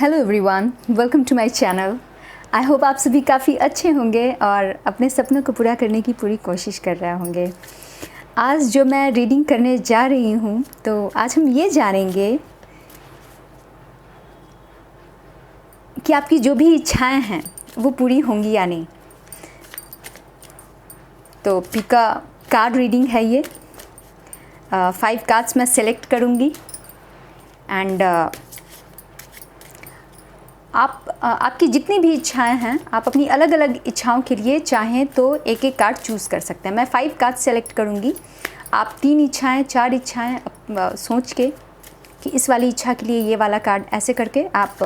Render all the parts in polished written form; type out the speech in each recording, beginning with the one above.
Hello everyone, welcome to my channel. I hope आप सभी काफ़ी अच्छे होंगे और अपने सपनों को पूरा करने की पूरी कोशिश कर रहे होंगे। आज जो मैं रीडिंग करने जा रही हूँ, तो आज हम ये जानेंगे कि आपकी जो भी इच्छाएं हैं वो पूरी होंगी या नहीं। तो पिका कार्ड रीडिंग है ये। 5 कार्ड्स मैं सेलेक्ट करूँगी एंड आपकी जितनी भी इच्छाएं हैं, आप अपनी अलग अलग इच्छाओं के लिए चाहें तो एक एक कार्ड चूज़ कर सकते हैं। मैं 5 कार्ड सेलेक्ट करूंगी। आप 3 इच्छाएं, 4 इच्छाएं सोच के कि इस वाली इच्छा के लिए ये वाला कार्ड, ऐसे करके आप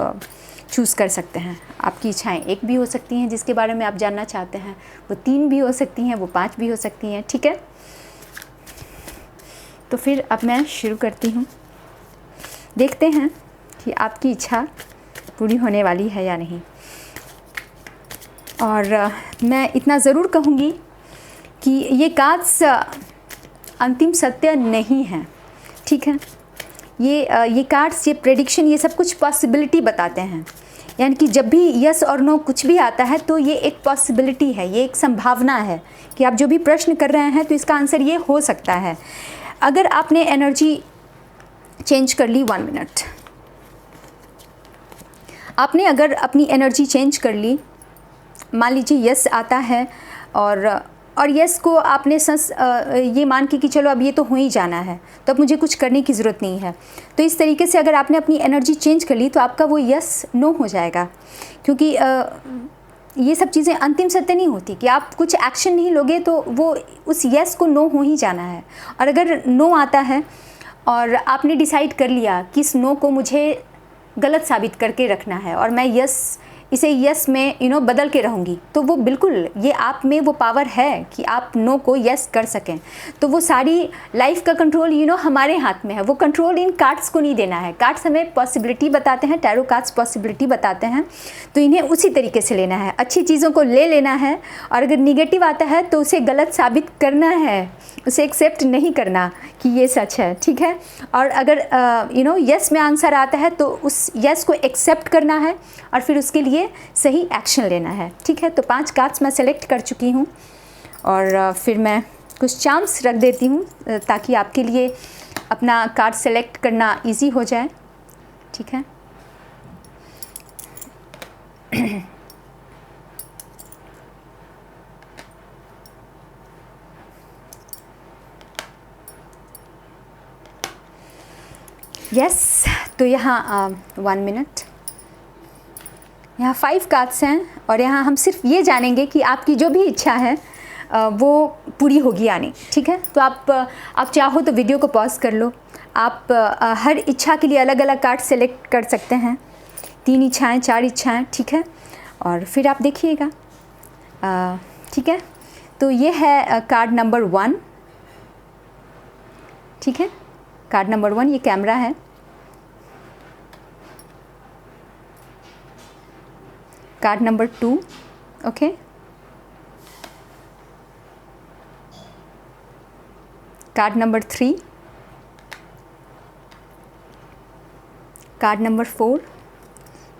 चूज़ कर सकते हैं। आपकी इच्छाएं एक भी हो सकती हैं जिसके बारे में आप जानना चाहते हैं, वो 3 भी हो सकती हैं, वो 5 भी हो सकती हैं। ठीक है, तो फिर अब मैं शुरू करती हूँ। देखते हैं कि आपकी इच्छा पूरी होने वाली है या नहीं। और मैं इतना ज़रूर कहूँगी कि ये कार्ड्स अंतिम सत्य नहीं है। ठीक है, ये कार्ड्स, ये प्रेडिक्शन, ये सब कुछ पॉसिबिलिटी बताते हैं। यानी कि जब भी यस और नो कुछ भी आता है तो ये एक पॉसिबिलिटी है, ये एक संभावना है कि आप जो भी प्रश्न कर रहे हैं तो इसका आंसर ये हो सकता है। अगर आपने एनर्जी चेंज कर ली, 1 मिनट, आपने अगर अपनी एनर्जी चेंज कर ली, मान लीजिए यस आता है और यस को आपने ये मान के कि चलो अब ये तो हो ही जाना है, तो अब मुझे कुछ करने की ज़रूरत नहीं है। तो इस तरीके से अगर आपने अपनी एनर्जी चेंज कर ली तो आपका वो यस नो हो जाएगा। क्योंकि ये सब चीज़ें अंतिम सत्य नहीं होती कि आप कुछ एक्शन नहीं लोगे तो वो उस यस को नो हो ही जाना है। और अगर नो आता है और आपने डिसाइड कर लिया कि इस नो को मुझे गलत साबित करके रखना है और मैं इसे यस में बदल के रहूँगी, तो वो बिल्कुल, ये आप में वो पावर है कि आप नो को यस कर सकें। तो वो सारी लाइफ का कंट्रोल हमारे हाथ में है। वो कंट्रोल इन कार्ड्स को नहीं देना है। कार्ड्स हमें पॉसिबिलिटी बताते हैं, टैरो कार्ड्स पॉसिबिलिटी बताते हैं, तो इन्हें उसी तरीके से लेना है। अच्छी चीज़ों को ले लेना है और अगर निगेटिव आता है तो उसे गलत साबित करना है, उसे एक्सेप्ट नहीं करना कि ये सच है। ठीक है, और अगर यस में आंसर आता है तो उस यस को एक्सेप्ट करना है और फिर उसके लिए सही एक्शन लेना है। ठीक है, तो 5 कार्ड्स मैं सेलेक्ट कर चुकी हूँ और फिर मैं कुछ चार्म्स रख देती हूँ ताकि आपके लिए अपना कार्ड सेलेक्ट करना इजी हो जाए। ठीक है, यस, तो यहाँ 1 मिनट, यहाँ 5 कार्ड्स हैं और यहाँ हम सिर्फ ये जानेंगे कि आपकी जो भी इच्छा है वो पूरी होगी या नहीं। ठीक है, तो आप चाहो तो वीडियो को पॉज कर लो। आप हर इच्छा के लिए अलग अलग कार्ड सेलेक्ट कर सकते हैं, 3 इच्छाएं, 4 इच्छाएं। ठीक है, और फिर आप देखिएगा। ठीक है, तो ये है कार्ड नंबर 1। ठीक है, कार्ड नंबर 1, ये कैमरा है। Card number 2, okay. Card number 3, card number 4,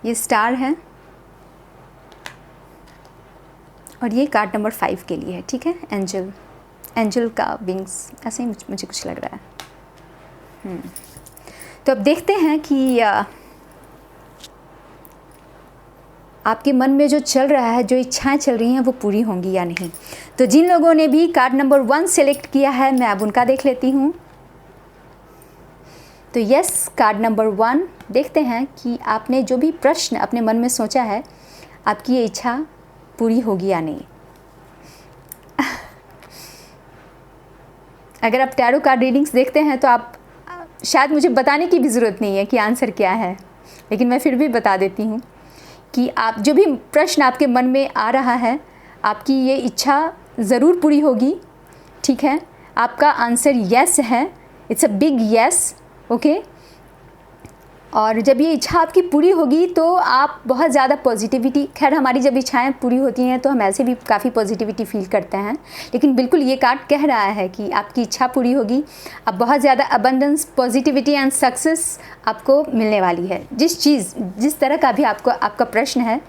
ये स्टार है, और ये कार्ड नंबर 5 के लिए है। ठीक है, एंजल का विंग्स, ऐसे ही मुझे कुछ लग रहा है। तो अब देखते हैं कि आपके मन में जो चल रहा है, जो इच्छाएं चल रही हैं, वो पूरी होंगी या नहीं। तो जिन लोगों ने भी कार्ड नंबर 1 सेलेक्ट किया है, मैं अब उनका देख लेती हूँ। तो यस, कार्ड नंबर 1, देखते हैं कि आपने जो भी प्रश्न अपने मन में सोचा है, आपकी ये इच्छा पूरी होगी या नहीं। अगर आप टैरो कार्ड रीडिंग्स देखते हैं तो आप शायद मुझे बताने की भी ज़रूरत नहीं है कि आंसर क्या है, लेकिन मैं फिर भी बता देती हूँ कि आप जो भी प्रश्न आपके मन में आ रहा है, आपकी ये इच्छा ज़रूर पूरी होगी। ठीक है, आपका आंसर यस है, it's a big yes. Okay, और जब ये इच्छा आपकी पूरी होगी तो आप बहुत ज़्यादा पॉजिटिविटी, खैर हमारी जब इच्छाएं पूरी होती हैं तो हम ऐसे भी काफ़ी पॉजिटिविटी फील करते हैं, लेकिन बिल्कुल ये कार्ड कह रहा है कि आपकी इच्छा पूरी होगी। अब बहुत ज़्यादा अबंडेंस, पॉजिटिविटी एंड सक्सेस आपको मिलने वाली है। जिस तरह का भी आपका प्रश्न है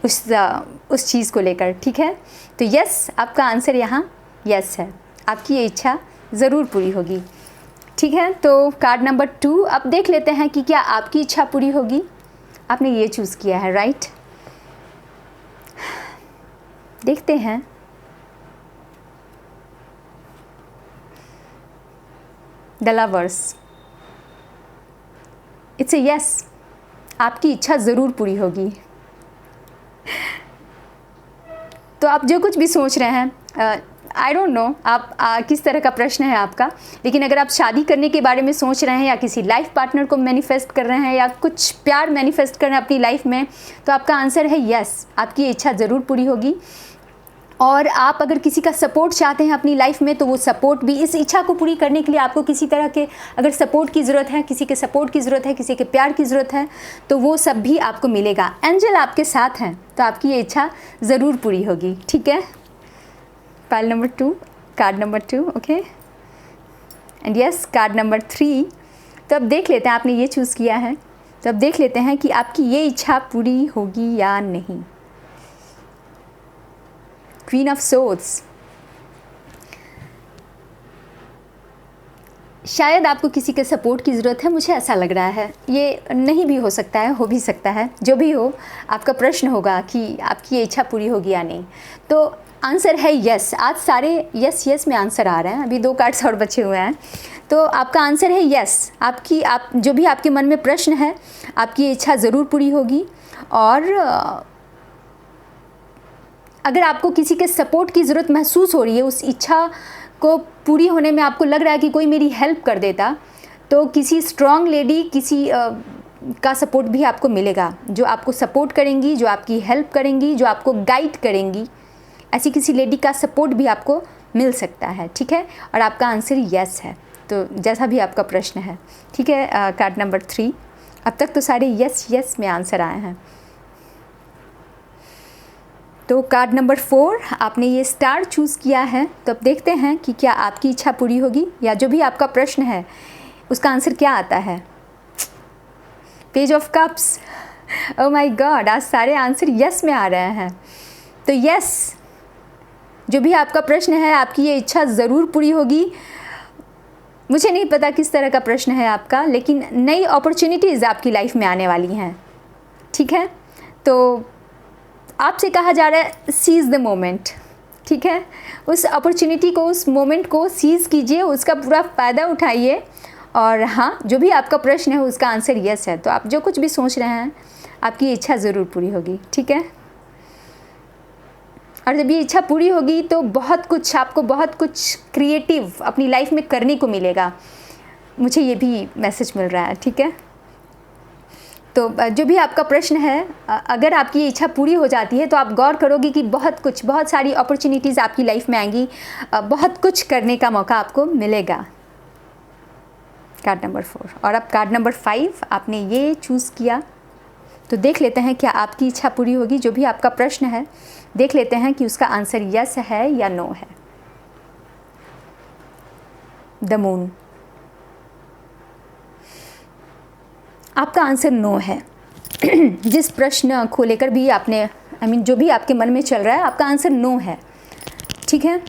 उस चीज़ को लेकर, ठीक है। तो यस, आपका आंसर यहाँ यस है, आपकी ये इच्छा ज़रूर पूरी होगी, ठीक है। तो कार्ड नंबर 2 अब देख लेते हैं कि क्या आपकी इच्छा पूरी होगी। आपने ये चूज़ किया है, राइट। देखते हैं। The lovers, it's a yes, आपकी इच्छा ज़रूर पूरी होगी। तो आप जो कुछ भी सोच रहे हैं, आई डोंट नो आप किस तरह का प्रश्न है आपका, लेकिन अगर आप शादी करने के बारे में सोच रहे हैं या किसी लाइफ पार्टनर को मैनिफेस्ट कर रहे हैं या कुछ प्यार मैनिफेस्ट कर रहे हैं अपनी लाइफ में, तो आपका आंसर है यस, आपकी ये इच्छा ज़रूर पूरी होगी। और आप अगर किसी का सपोर्ट चाहते हैं अपनी लाइफ में, तो वो सपोर्ट भी, इस इच्छा को पूरी करने के लिए आपको किसी तरह के अगर सपोर्ट की ज़रूरत है, किसी के सपोर्ट की ज़रूरत है, किसी के प्यार की ज़रूरत है, तो वो सब भी आपको मिलेगा। एंजल आपके साथ हैं, तो आपकी ये इच्छा ज़रूर पूरी होगी, ठीक है। Pile number 2, card number 2, okay. And yes, card number 3। तो अब देख लेते हैं, आपने ये चूज़ किया है, तो अब देख लेते हैं कि आपकी ये इच्छा पूरी होगी या नहीं। क्वीन ऑफ सोर्ड्स, शायद आपको किसी के सपोर्ट की ज़रूरत है, मुझे ऐसा लग रहा है। ये नहीं भी हो सकता है, हो भी सकता है, जो भी हो आपका प्रश्न होगा कि आपकी ये इच्छा पूरी होगी या नहीं। तो आंसर है यस। आज सारे यस में आंसर आ रहे हैं, अभी 2 कार्ड्स और बचे हुए हैं। तो आपका आंसर है यस, आप जो भी आपके मन में प्रश्न है, आपकी ये इच्छा ज़रूर पूरी होगी। और अगर आपको किसी के सपोर्ट की ज़रूरत महसूस हो रही है, उस इच्छा को पूरी होने में आपको लग रहा है कि कोई मेरी हेल्प कर देता, तो किसी स्ट्रॉन्ग लेडी, किसी का सपोर्ट भी आपको मिलेगा, जो आपको सपोर्ट करेंगी, जो आपकी हेल्प करेंगी, जो आपको गाइड करेंगी। ऐसी किसी लेडी का सपोर्ट भी आपको मिल सकता है, ठीक है। और आपका आंसर यस है, तो जैसा भी आपका प्रश्न है, ठीक है। कार्ड नंबर 3, अब तक तो सारे यस में आंसर आए हैं। तो कार्ड नंबर 4, आपने ये स्टार चूज़ किया है, तो अब देखते हैं कि क्या आपकी इच्छा पूरी होगी, या जो भी आपका प्रश्न है उसका आंसर क्या आता है। Page of cups, oh my God, आज सारे आंसर यस में आ रहे हैं। तो यस, जो भी आपका प्रश्न है, आपकी ये इच्छा ज़रूर पूरी होगी। मुझे नहीं पता किस तरह का प्रश्न है आपका, लेकिन नई अपॉर्चुनिटीज़ आपकी लाइफ में आने वाली हैं, ठीक है। तो आपसे कहा जा रहा है सीज़ द मोमेंट, ठीक है। उस अपॉर्चुनिटी को, उस मोमेंट को सीज़ कीजिए, उसका पूरा फ़ायदा उठाइए। और हाँ, जो भी आपका प्रश्न है उसका आंसर यस है। तो आप जो कुछ भी सोच रहे हैं, आपकी इच्छा ज़रूर पूरी होगी, ठीक है। और जब ये इच्छा पूरी होगी तो आपको बहुत कुछ क्रिएटिव अपनी लाइफ में करने को मिलेगा। मुझे ये भी मैसेज मिल रहा है, ठीक है। तो जो भी आपका प्रश्न है, अगर आपकी ये इच्छा पूरी हो जाती है तो आप गौर करोगे कि बहुत सारी अपॉर्चुनिटीज़ आपकी लाइफ में आएंगी, बहुत कुछ करने का मौका आपको मिलेगा। Card number 4। और अब कार्ड नंबर 5 आपने ये चूज़ किया, तो देख लेते हैं क्या आपकी इच्छा पूरी होगी। जो भी आपका प्रश्न है, देख लेते हैं कि उसका आंसर यस है या नो है। द मून, आपका आंसर नो है। जिस प्रश्न को लेकर भी आपने जो भी आपके मन में चल रहा है, आपका आंसर नो है, ठीक है।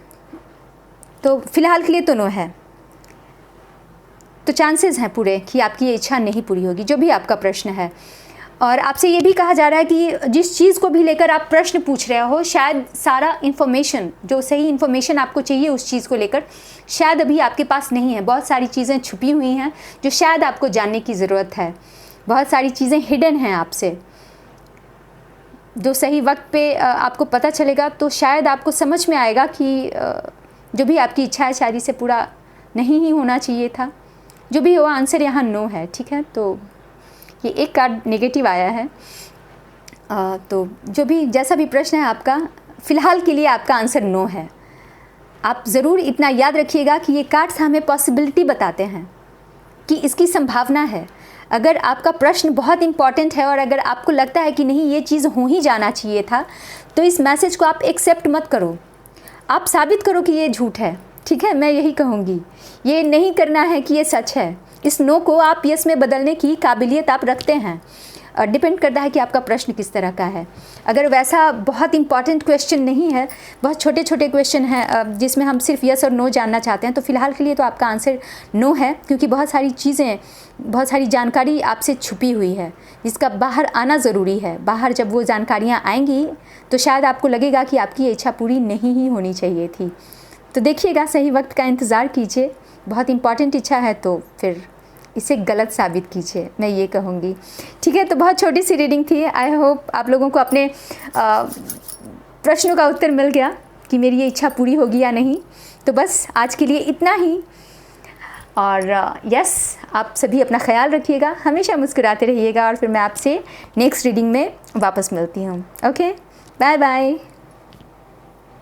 तो फिलहाल के लिए तो नो है। तो चांसेस हैं पूरे कि आपकी ये इच्छा नहीं पूरी होगी, जो भी आपका प्रश्न है। और आपसे ये भी कहा जा रहा है कि जिस चीज़ को भी लेकर आप प्रश्न पूछ रहे हो, शायद सारा इन्फॉर्मेशन, जो सही इन्फॉर्मेशन आपको चाहिए उस चीज़ को लेकर, शायद अभी आपके पास नहीं है। बहुत सारी चीज़ें छुपी हुई हैं जो शायद आपको जानने की ज़रूरत है। बहुत सारी चीज़ें हिडन हैं आपसे, जो सही वक्त पे आपको पता चलेगा तो शायद आपको समझ में आएगा कि जो भी आपकी इच्छा है शायद इसे पूरा नहीं ही होना चाहिए था। जो भी हो, आंसर यहाँ नो है, ठीक है। तो ये एक कार्ड नेगेटिव आया है। तो जो भी जैसा भी प्रश्न है आपका, फ़िलहाल के लिए आपका आंसर नो है। आप ज़रूर इतना याद रखिएगा कि ये कार्ड्स हमें पॉसिबिलिटी बताते हैं कि इसकी संभावना है। अगर आपका प्रश्न बहुत इंपॉर्टेंट है और अगर आपको लगता है कि नहीं ये चीज़ हो ही जाना चाहिए था, तो इस मैसेज को आप एक्सेप्ट मत करो, आप साबित करो कि ये झूठ है। ठीक है, मैं यही कहूँगी, ये नहीं करना है कि ये सच है। इस नो को आप यस में बदलने की काबिलियत आप रखते हैं। डिपेंड करता है कि आपका प्रश्न किस तरह का है। अगर वैसा बहुत इंपॉर्टेंट क्वेश्चन नहीं है, बहुत छोटे छोटे क्वेश्चन हैं जिसमें हम सिर्फ यस और नो जानना चाहते हैं, तो फ़िलहाल के लिए तो आपका आंसर नो है, क्योंकि बहुत सारी चीज़ें, बहुत सारी जानकारी आपसे छुपी हुई है जिसका बाहर आना ज़रूरी है। बाहर जब वो जानकारियाँ आएंगी तो शायद आपको लगेगा कि आपकी ये इच्छा पूरी नहीं ही होनी चाहिए थी। तो देखिएगा, सही वक्त का इंतज़ार कीजिए। बहुत इंपॉर्टेंट इच्छा है तो फिर इसे गलत साबित कीजिए, मैं ये कहूँगी। ठीक है, तो बहुत छोटी सी रीडिंग थी। आई होप आप लोगों को अपने प्रश्नों का उत्तर मिल गया कि मेरी ये इच्छा पूरी होगी या नहीं। तो बस आज के लिए इतना ही। और यस, आप सभी अपना ख्याल रखिएगा, हमेशा मुस्कुराते रहिएगा, और फिर मैं आपसे नेक्स्ट रीडिंग में वापस मिलती हूँ। Okay, bye bye.